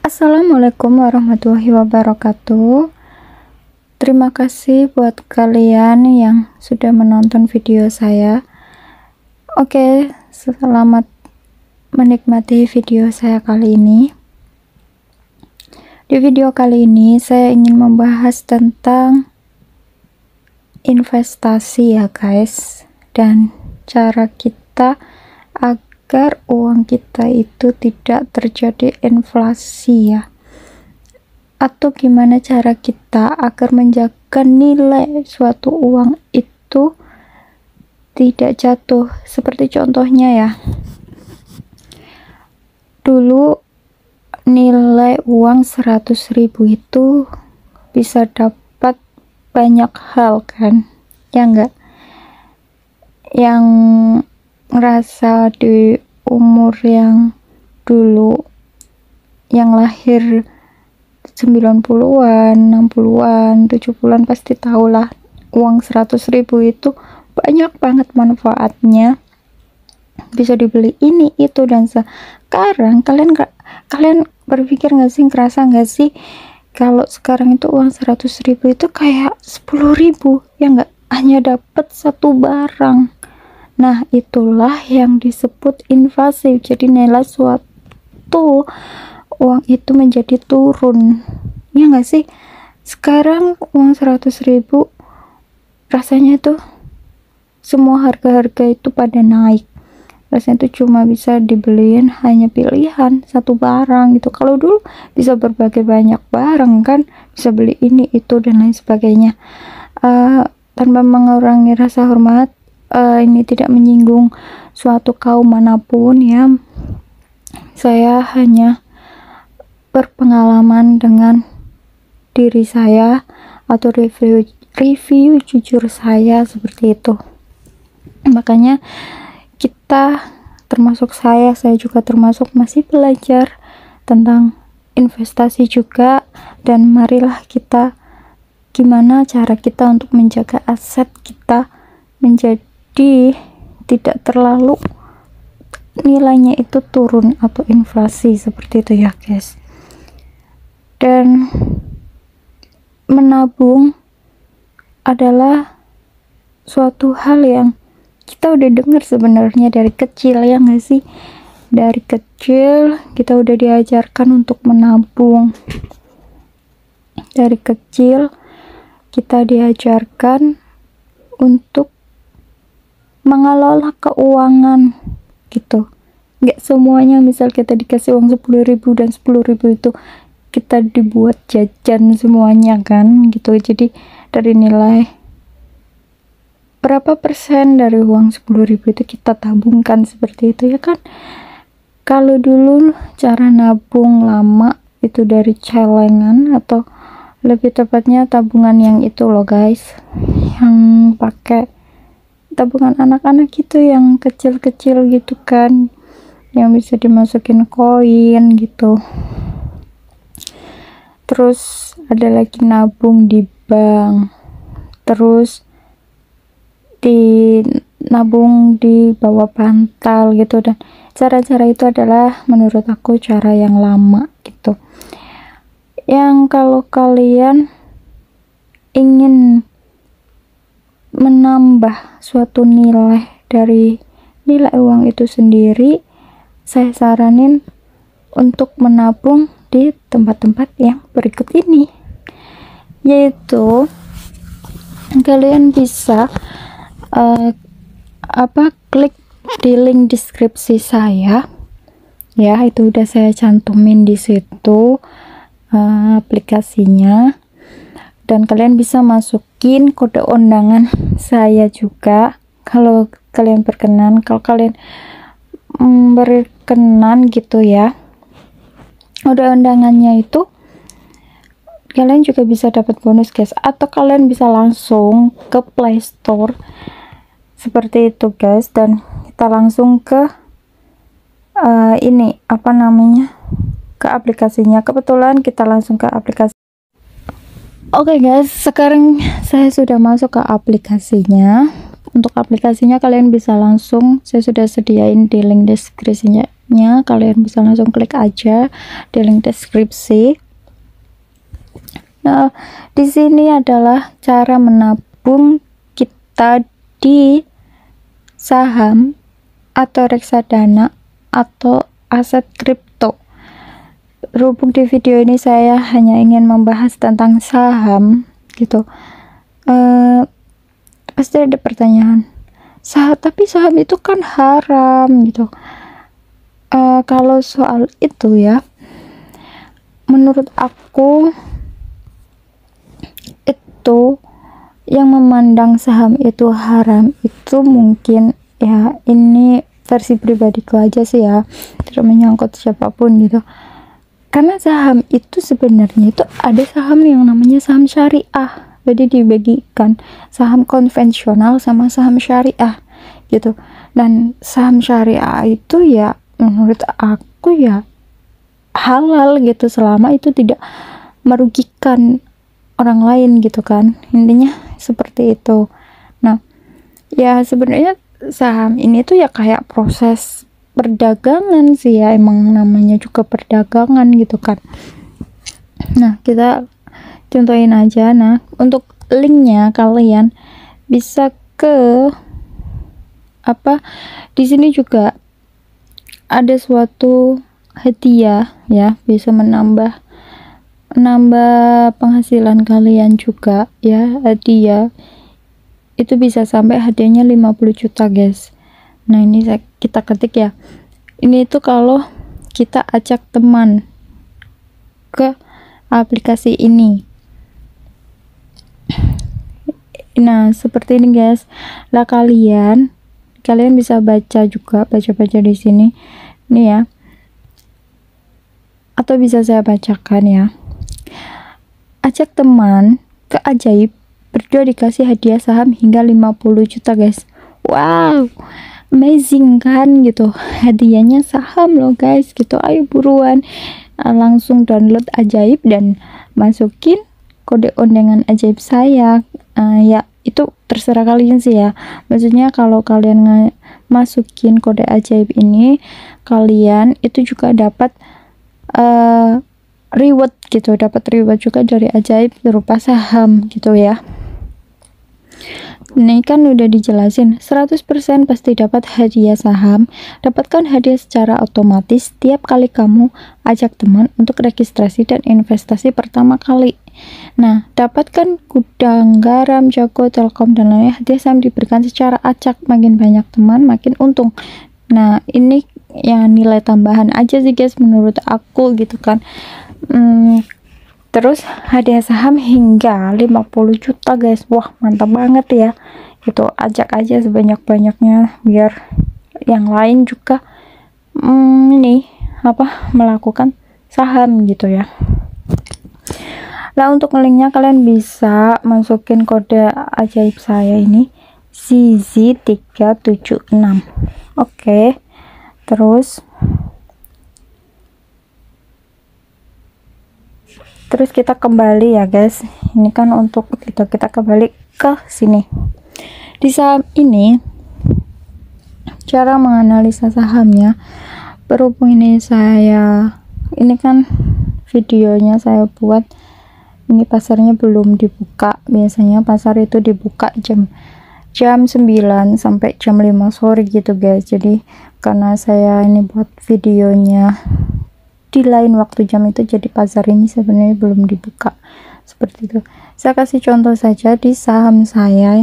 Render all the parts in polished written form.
Assalamualaikum warahmatullahi wabarakatuh. Terima kasih buat kalian yang sudah menonton video saya. Oke, selamat menikmati video saya kali ini. Di video kali ini saya ingin membahas tentang investasi ya guys, dan cara kita agar uang kita itu tidak terjadi inflasi ya, atau gimana cara kita agar menjaga nilai suatu uang itu tidak jatuh. Seperti contohnya ya, dulu nilai uang 100.000 itu bisa dapat banyak hal kan, ya enggak? Yang ngerasa di umur yang dulu, yang lahir 90-an, 60-an, 70-an pasti tahulah uang 100.000 itu banyak banget manfaatnya, bisa dibeli ini itu dan sekarang kalian berpikir nggak sih, ngerasa nggak sih kalau sekarang itu uang 100.000 itu kayak 10.000 ya nggak, hanya dapat satu barang. Nah, itulah yang disebut inflasi. Jadi nilai suatu uang itu menjadi turun. Ya nggak sih? Sekarang uang 100.000 rasanya itu semua harga-harga itu pada naik. Rasanya itu cuma bisa dibeliin hanya pilihan satu barang gitu. Kalau dulu bisa berbagai banyak barang kan, bisa beli ini itu dan lain sebagainya. Tanpa mengurangi rasa hormat, ini tidak menyinggung suatu kaum manapun ya, saya hanya berpengalaman dengan diri saya atau review jujur saya seperti itu. Makanya kita, termasuk saya juga termasuk masih belajar tentang investasi juga, dan marilah kita gimana cara kita untuk menjaga aset kita menjadi tidak terlalu nilainya itu turun atau inflasi seperti itu ya guys. Dan menabung adalah suatu hal yang kita udah dengar sebenarnya dari kecil, ya nggak sih? Dari kecil kita udah diajarkan untuk menabung. Dari kecil kita diajarkan untuk mengelola keuangan gitu. Nggak semuanya misal kita dikasih uang 10.000 dan 10.000 itu kita dibuat jajan semuanya kan gitu. Jadi dari nilai berapa persen dari uang 10.000 itu kita tabungkan seperti itu ya kan. Kalau dulu cara nabung lama itu dari celengan, atau lebih tepatnya tabungan yang itu loh guys, yang pakai tabungan anak-anak gitu, yang kecil-kecil gitu kan, yang bisa dimasukin koin gitu. Terus ada lagi nabung di bank, terus nabung di bawah bantal gitu. Dan cara-cara itu adalah menurut aku cara yang lama gitu, yang kalau kalian ingin menambah suatu nilai dari nilai uang itu sendiri, saya saranin untuk menabung di tempat-tempat yang berikut ini, yaitu kalian bisa klik di link deskripsi saya ya, itu udah saya cantumin di situ aplikasinya, dan kalian bisa masukin kode undangan saya juga kalau kalian berkenan. Kalau kalian berkenan gitu ya, kode undangannya itu kalian juga bisa dapat bonus guys, atau kalian bisa langsung ke Play Store seperti itu guys, dan kita langsung ke ini apa namanya, ke aplikasinya. Kebetulan kita langsung ke aplikasi. Oke guys, sekarang saya sudah masuk ke aplikasinya. Untuk aplikasinya kalian bisa langsung, saya sudah sediain di link deskripsinya linknya, kalian bisa langsung klik aja di link deskripsi. Nah, di sini adalah cara menabung kita di saham atau reksadana atau aset kripto. Berhubung di video ini saya hanya ingin membahas tentang saham gitu, pasti ada pertanyaan, tapi saham itu kan haram gitu. Kalau soal itu ya, menurut aku itu yang memandang saham itu haram itu mungkin ya, ini versi pribadiku aja sih ya, tidak menyangkut siapapun gitu. Karena saham itu sebenarnya itu ada saham yang namanya saham syariah, jadi dibagikan saham konvensional sama saham syariah gitu. Dan saham syariah itu ya menurut aku ya halal gitu, selama itu tidak merugikan orang lain gitu kan, intinya seperti itu. Nah ya sebenarnya saham ini tuh ya kayak proses perdagangan sih ya, emang namanya juga perdagangan gitu kan. Nah kita contohin aja. Nah untuk linknya kalian bisa ke di sini juga ada suatu hadiah ya, bisa menambah penghasilan kalian juga ya. Hadiah itu bisa sampai hadiahnya 50 juta guys. Nah ini kita ketik ya, ini itu kalau kita ajak teman ke aplikasi ini. Nah seperti ini guys. Lah kalian bisa baca di sini nih ya, atau bisa saya bacakan ya. Ajak teman ke ajaib, berdua dikasih hadiah saham hingga 50 juta guys. Wow, amazing kan gitu, hadiahnya saham loh guys gitu. Ayo buruan langsung download ajaib dan masukin kode undangan ajaib saya. Ya itu terserah kalian sih ya, maksudnya kalau kalian masukin kode ajaib ini, kalian itu juga dapat reward gitu, dapat reward juga dari ajaib berupa saham gitu ya. Ini kan udah dijelasin 100% pasti dapat hadiah saham. Dapatkan hadiah secara otomatis setiap kali kamu ajak teman untuk registrasi dan investasi pertama kali. Nah dapatkan gudang garam, jago, telkom dan lainnya. Hadiah saham diberikan secara acak, makin banyak teman makin untung. Nah ini ya nilai tambahan aja sih guys menurut aku gitu kan. Terus hadiah saham hingga 50 juta guys. Wah mantap banget ya gitu. Ajak aja sebanyak-banyaknya biar yang lain juga melakukan saham gitu ya. Nah untuk linknya kalian bisa masukin kode ajaib saya ini ZZ376. Oke. Terus kita kembali ya guys, ini kan untuk itu kita kembali ke sini. Di saham ini cara menganalisa sahamnya, berhubung ini kan videonya saya buat, ini pasarnya belum dibuka. Biasanya pasar itu dibuka jam 9 sampai jam 5 sore gitu guys. Jadi karena saya ini buat videonya di lain waktu jam itu, jadi pasar ini sebenarnya belum dibuka seperti itu. Saya kasih contoh saja di saham saya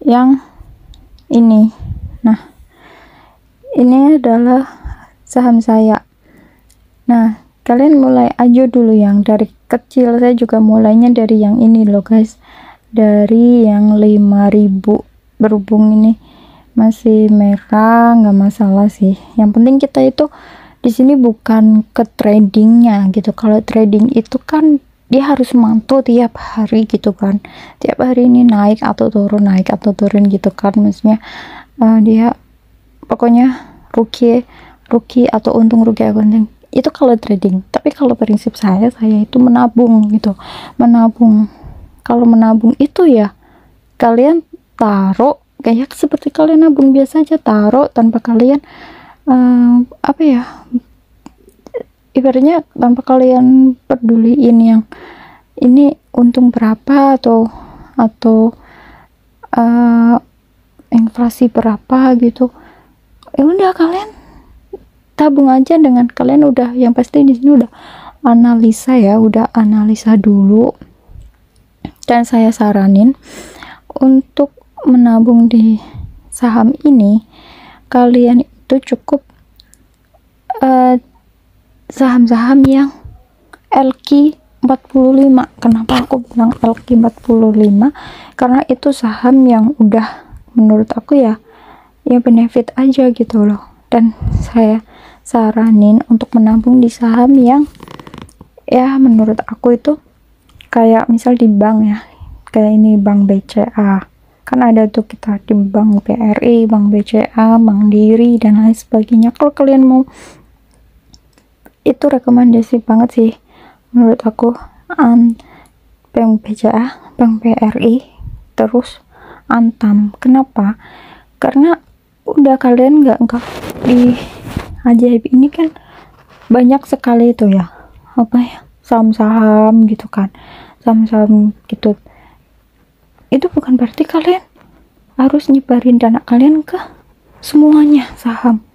yang ini. Nah ini adalah saham saya. Nah kalian mulai aja dulu yang dari kecil. Saya juga mulainya dari yang ini loh guys, dari yang 5.000. berhubung ini masih merah nggak masalah sih, yang penting kita itu di sini bukan ke tradingnya gitu. Kalau trading itu kan dia harus mantau tiap hari gitu kan, tiap hari ini naik atau turun gitu kan, maksudnya dia pokoknya rugi atau untung rugi itu kalau trading. Tapi kalau prinsip saya itu menabung gitu. Kalau menabung itu ya kalian taruh kayak seperti kalian nabung biasa aja, taruh tanpa kalian apa ya, ibaratnya tanpa kalian peduliin yang ini untung berapa atau inflasi berapa gitu. Ya udah, kalian tabung aja dengan kalian udah, yang pasti di sini udah analisa ya, udah analisa dulu. Dan saya saranin untuk menabung di saham ini, kalian itu cukup saham-saham yang LQ 45. Kenapa aku bilang LQ 45? Karena itu saham yang udah menurut aku ya benefit aja gitu loh. Dan saya saranin untuk menabung di saham yang ya menurut aku itu kayak misal di bank ya, kayak ini bank BCA, kan ada tuh kita di bank BRI, bank BCA, bank Diri dan lain sebagainya. Kalau kalian mau, itu rekomendasi banget sih menurut aku, bank BCA, bank BRI, terus Antam. Kenapa? Karena udah kalian nggak di ajaib ini kan banyak sekali itu ya, apa ya, saham-saham gitu kan, saham-saham gitu. Itu bukan berarti kalian harus nyebarin dana kalian ke semuanya saham,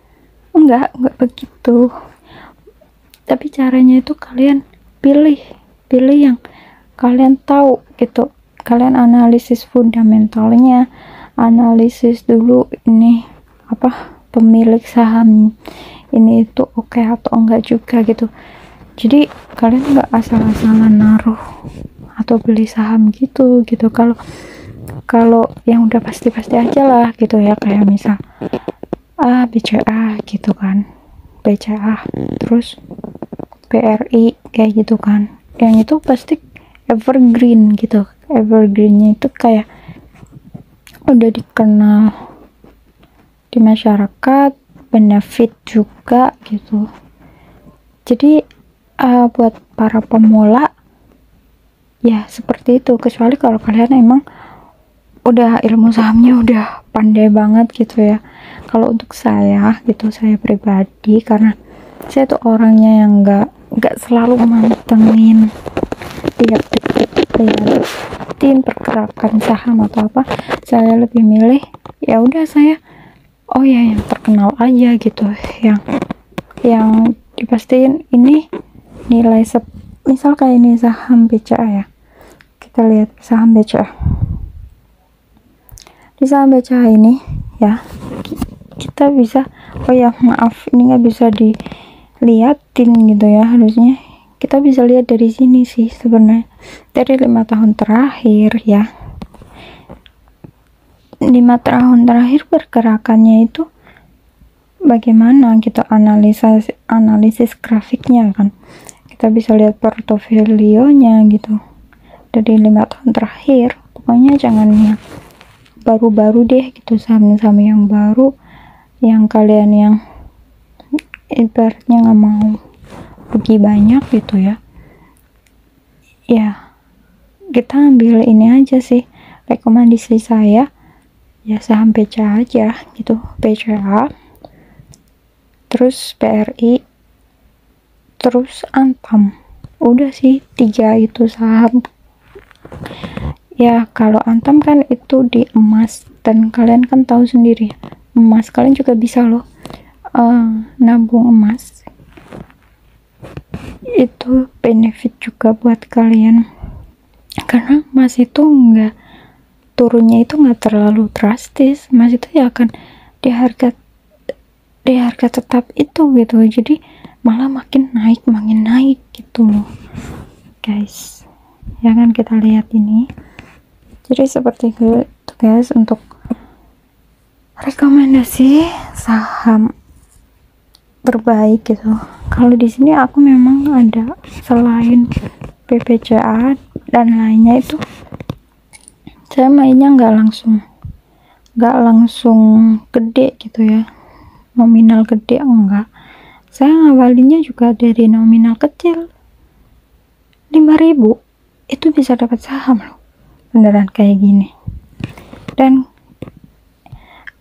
enggak begitu. Tapi caranya itu kalian pilih yang kalian tahu gitu, kalian analisis fundamentalnya, analisis dulu ini apa, pemilik saham ini itu oke atau enggak juga gitu. Jadi kalian nggak asal-asalan naruh atau beli saham gitu. Kalau yang udah pasti aja lah gitu ya, kayak misal BCA gitu kan, BCA terus BRI kayak gitu kan, yang itu pasti evergreen gitu. Evergreennya itu kayak udah dikenal di masyarakat, benefit juga gitu. Jadi buat para pemula ya seperti itu, kecuali kalau kalian emang udah ilmu sahamnya udah pandai banget gitu ya. Kalau untuk saya gitu, saya pribadi, karena saya tuh orangnya yang nggak selalu mantengin tiap detik liatin pergerakan saham atau apa. Saya lebih milih ya udah, saya yang terkenal aja gitu, yang dipastiin ini nilai misal kayak ini saham BCA ya, kita lihat saham BCA. Di saham BCA ini ya, kita bisa maaf ini nggak bisa diliatin gitu ya, harusnya kita bisa lihat dari sini sih sebenarnya, dari 5 tahun terakhir ya. 5 tahun terakhir pergerakannya itu bagaimana, kita analisis grafiknya kan, kita bisa lihat portofolionya gitu dari 5 tahun terakhir. Pokoknya jangan yang baru-baru deh gitu, saham-saham yang baru, yang kalian yang ibaratnya nggak mau rugi banyak gitu ya. Kita ambil ini aja sih, rekomendasi saya ya saham BCA aja gitu, BCA terus BRI terus Antam. Udah sih 3 itu saham ya. Kalau Antam kan itu di emas, dan kalian kan tahu sendiri emas, kalian juga bisa loh nabung emas, itu benefit juga buat kalian, karena emas itu turunnya itu nggak terlalu drastis. Emas itu ya akan di harga tetap itu gitu, jadi malah makin naik gitu loh guys ya kan. Kita lihat ini, jadi seperti itu guys untuk rekomendasi saham terbaik gitu. Kalau di sini aku memang ada, selain BPCA dan lainnya itu saya mainnya nggak langsung gede gitu ya, nominal gede enggak. Saya ngawalinnya juga dari nominal kecil, 5.000 itu bisa dapat saham loh, beneran kayak gini. Dan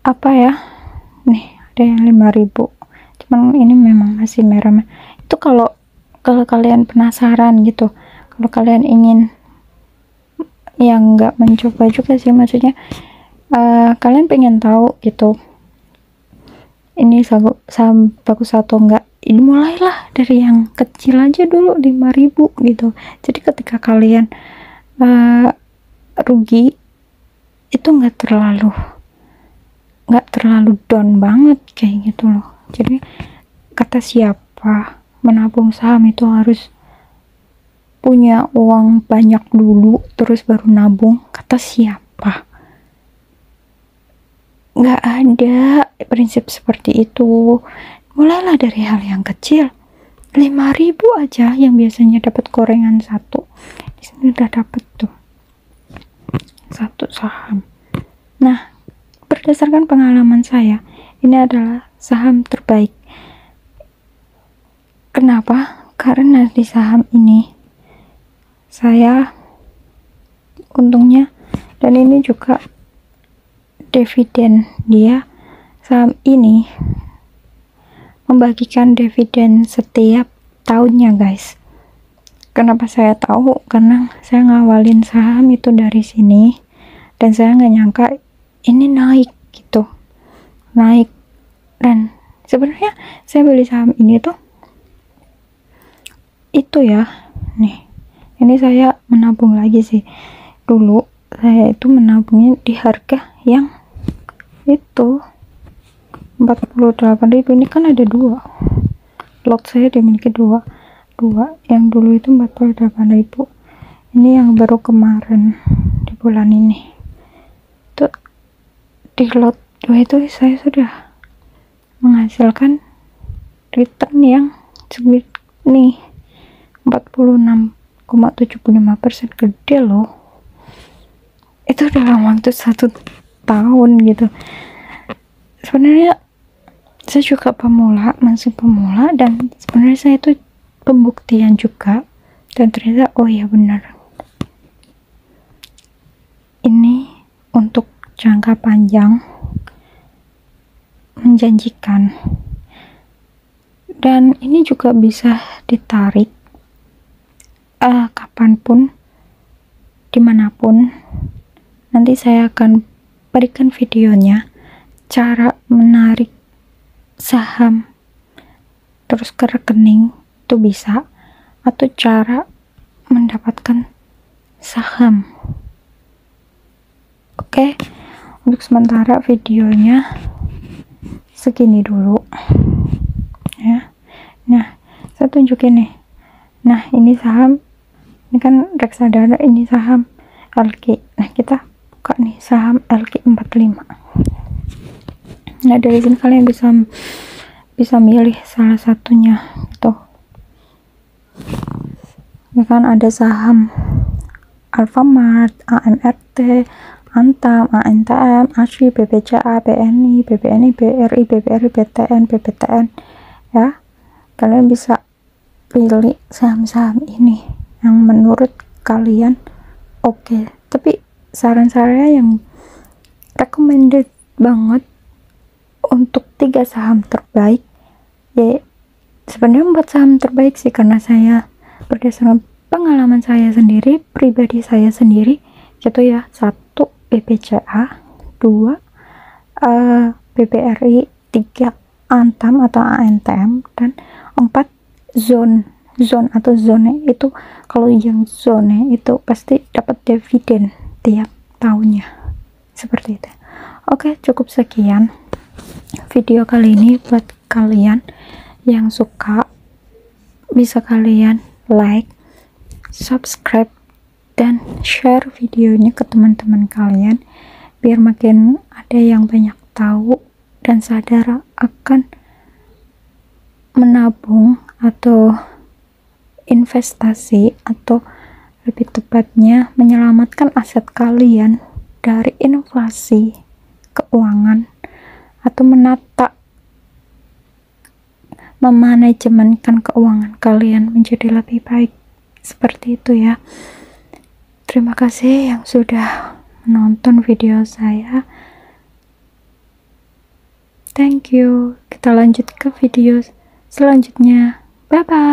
apa ya, nih ada yang 5.000, cuman ini memang masih merah. Itu kalau kalian penasaran gitu, kalau kalian ingin yang nggak mencoba juga sih, maksudnya kalian pengen tahu gitu ini saham bagus atau enggak, ini mulailah dari yang kecil aja dulu, 5.000 gitu. Jadi ketika kalian rugi itu nggak terlalu down banget kayak gitu loh. Jadi kata siapa, menabung saham itu harus punya uang banyak dulu terus baru nabung? Kata siapa? Nggak ada prinsip seperti itu. Mulailah dari hal yang kecil. 5.000 aja yang biasanya dapat gorengan satu, di sini udah dapat tuh satu saham. Nah, berdasarkan pengalaman saya, ini adalah saham terbaik. Kenapa? Karena di saham ini saya untungnya, dan ini juga dividen dia. Saham ini membagikan dividen setiap tahunnya, guys. Kenapa saya tahu? Karena saya ngawalin saham itu dari sini, dan saya nggak nyangka ini naik gitu, naik. Dan sebenarnya saya beli saham ini tuh itu ya, nih, ini saya menabung lagi sih. Dulu saya itu menabungnya di harga yang itu 48.000. Ini kan ada dua lot, saya dimiliki dua yang dulu itu 48.000, ini yang baru kemarin di bulan ini itu di lot 2 itu saya sudah menghasilkan return yang segini 46,75%. gede loh itu dalam waktu 1 tahun gitu. Sebenarnya saya juga masih pemula, dan sebenarnya saya itu pembuktian juga, dan ternyata oh ya benar, ini untuk jangka panjang menjanjikan, dan ini juga bisa ditarik kapanpun, dimanapun. Nanti saya akan berikan videonya, cara menarik saham terus ke rekening itu bisa, atau cara mendapatkan saham. Oke, untuk sementara videonya segini dulu ya. Nah, saya tunjukin nih. Nah, ini saham, ini kan reksadana, ini saham LQ. Nah, kita buka nih saham LQ45. Nah, dari sini kalian bisa milih salah satunya gitu. Ini kan ada saham Alfamart, AMRT, Antam, ANTM, ASI, BBCA, BNI, BBNI, BRI, BBRI, BTN, BBTN ya. Kalian bisa pilih saham-saham ini yang menurut kalian oke. Tapi saran saya yang recommended banget untuk 3 saham terbaik, ya sebenarnya 4 saham terbaik sih, karena saya berdasarkan pengalaman saya sendiri, pribadi saya sendiri gitu ya. 1 BBCA, 2 BBRI, 3 Antam atau ANTM, dan 4 zone atau zone. Itu kalau yang zone itu pasti dapat dividen tiap tahunnya, seperti itu. Oke, cukup sekian video kali ini. Buat kalian yang suka, bisa kalian like, subscribe, dan share videonya ke teman-teman kalian, biar makin ada yang banyak tahu dan sadar akan menabung atau investasi, atau lebih tepatnya menyelamatkan aset kalian dari inflasi keuangan, atau memanajemenkan keuangan kalian menjadi lebih baik. Seperti itu ya. Terima kasih yang sudah menonton video saya. Thank you. Kita lanjut ke video selanjutnya. Bye bye.